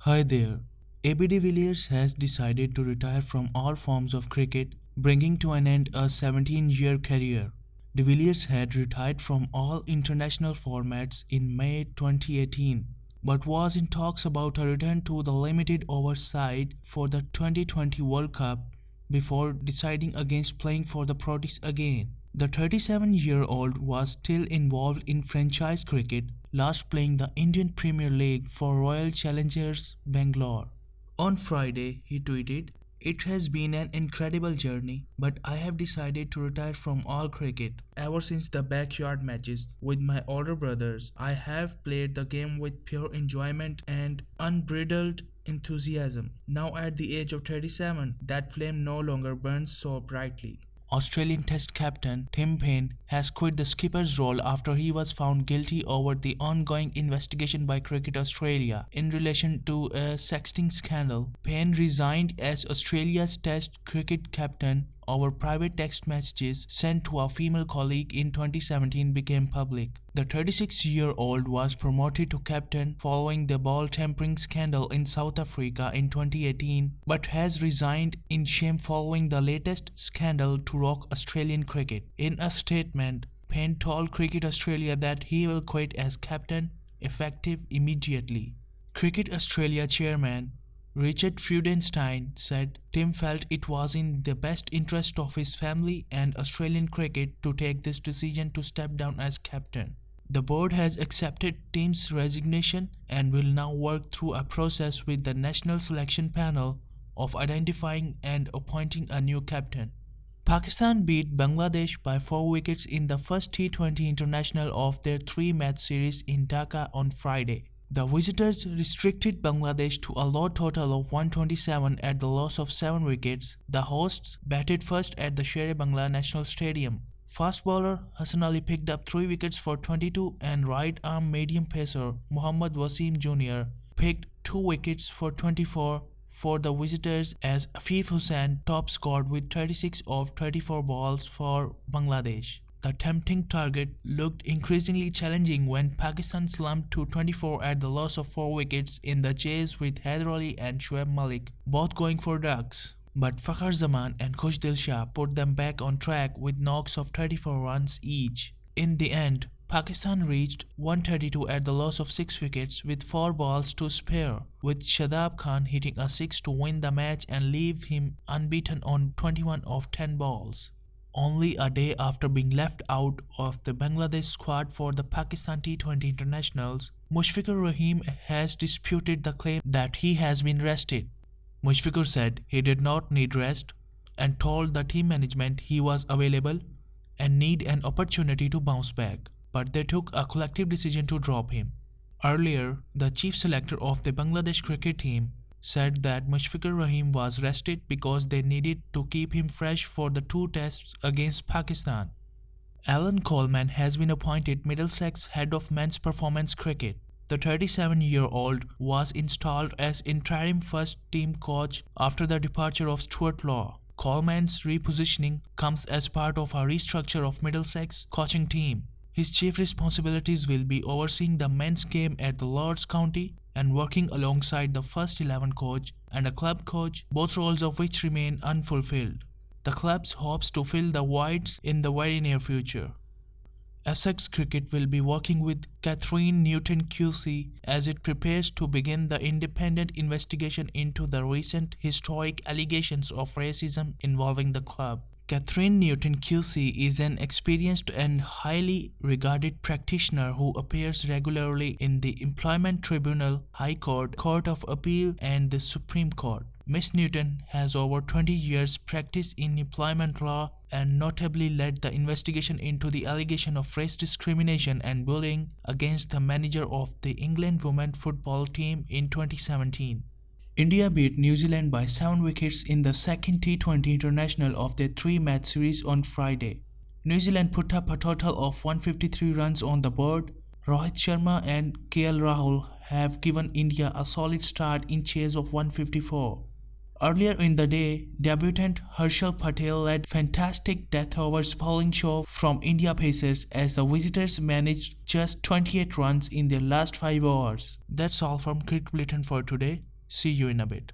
Hi there. AB de Villiers has decided to retire from all forms of cricket, bringing to an end a 17-year career. De Villiers had retired from all international formats in May 2018, but was in talks about a return to the limited over side for the 2020 World Cup before deciding against playing for the Proteas again. The 37-year-old was still involved in franchise cricket, last playing the Indian Premier League for Royal Challengers Bangalore. On Friday, he tweeted, "It has been an incredible journey, but I have decided to retire from all cricket. Ever since the backyard matches with my older brothers, I have played the game with pure enjoyment and unbridled enthusiasm. Now at the age of 37, that flame no longer burns so brightly." Australian Test captain Tim Paine has quit the skipper's role after he was found guilty over the ongoing investigation by Cricket Australia in relation to a sexting scandal. Paine resigned as Australia's Test cricket captain over private text messages sent to a female colleague in 2017 became public. The 36-year-old was promoted to captain following the ball tampering scandal in South Africa in 2018, but has resigned in shame following the latest scandal to rock Australian cricket. In a statement, Paine told Cricket Australia that he will quit as captain effective immediately. Cricket Australia chairman Richard Freudenstein said Tim felt it was in the best interest of his family and Australian cricket to take this decision to step down as captain. The board has accepted Tim's resignation and will now work through a process with the national selection panel of identifying and appointing a new captain. Pakistan beat Bangladesh by 4 wickets in the first T20 international of their 3-match series in Dhaka on Friday. The visitors restricted Bangladesh to a low total of 127 at the loss of 7 wickets. The hosts batted first at the Sher-e-Bangla National Stadium. Fast bowler Hassan Ali picked up 3 wickets for 22 and right-arm medium pacer Mohammad Wasim Jr. picked 2 wickets for 24 for the visitors as Afif Hussain top scored with 36 of 34 balls for Bangladesh. The tempting target looked increasingly challenging when Pakistan slumped to 24 at the loss of 4 wickets in the chase with Haider Ali and Shoaib Malik, both going for ducks. But Fakhar Zaman and Khush Dil Shah put them back on track with knocks of 34 runs each. In the end, Pakistan reached 132 at the loss of 6 wickets with 4 balls to spare, with Shadab Khan hitting a 6 to win the match and leave him unbeaten on 21 of 10 balls. Only a day after being left out of the Bangladesh squad for the Pakistan T20 internationals, Mushfiqur Rahim has disputed the claim that he has been rested. Mushfiqur said he did not need rest and told the team management he was available and need an opportunity to bounce back, but they took a collective decision to drop him. Earlier, the chief selector of the Bangladesh cricket team said that Mushfiqur Rahim was rested because they needed to keep him fresh for the 2 tests against Pakistan. Alan Coleman has been appointed Middlesex head of men's performance cricket. The 37-year-old was installed as interim first-team coach after the departure of Stuart Law. Coleman's repositioning comes as part of a restructure of Middlesex coaching team. His chief responsibilities will be overseeing the men's game at the Lord's County and working alongside the first 11 coach and a club coach, both roles of which remain unfulfilled. The club hopes to fill the voids in the very near future. Essex Cricket will be working with Catherine Newton QC as it prepares to begin the independent investigation into the recent historic allegations of racism involving the club. Catherine Newton QC is an experienced and highly regarded practitioner who appears regularly in the Employment Tribunal, High Court, Court of Appeal and the Supreme Court. Ms. Newton has over 20 years practice in employment law and notably led the investigation into the allegation of race discrimination and bullying against the manager of the England women's football team in 2017. India beat New Zealand by 7 wickets in the second T20 international of their 3-match series on Friday. New Zealand put up a total of 153 runs on the board. Rohit Sharma and KL Rahul have given India a solid start in chase of 154. Earlier in the day, debutant Harshal Patel led fantastic death overs bowling show from India Pacers as the visitors managed just 28 runs in their last 5 overs. That's all from Cricket Bulletin for today. See you in a bit.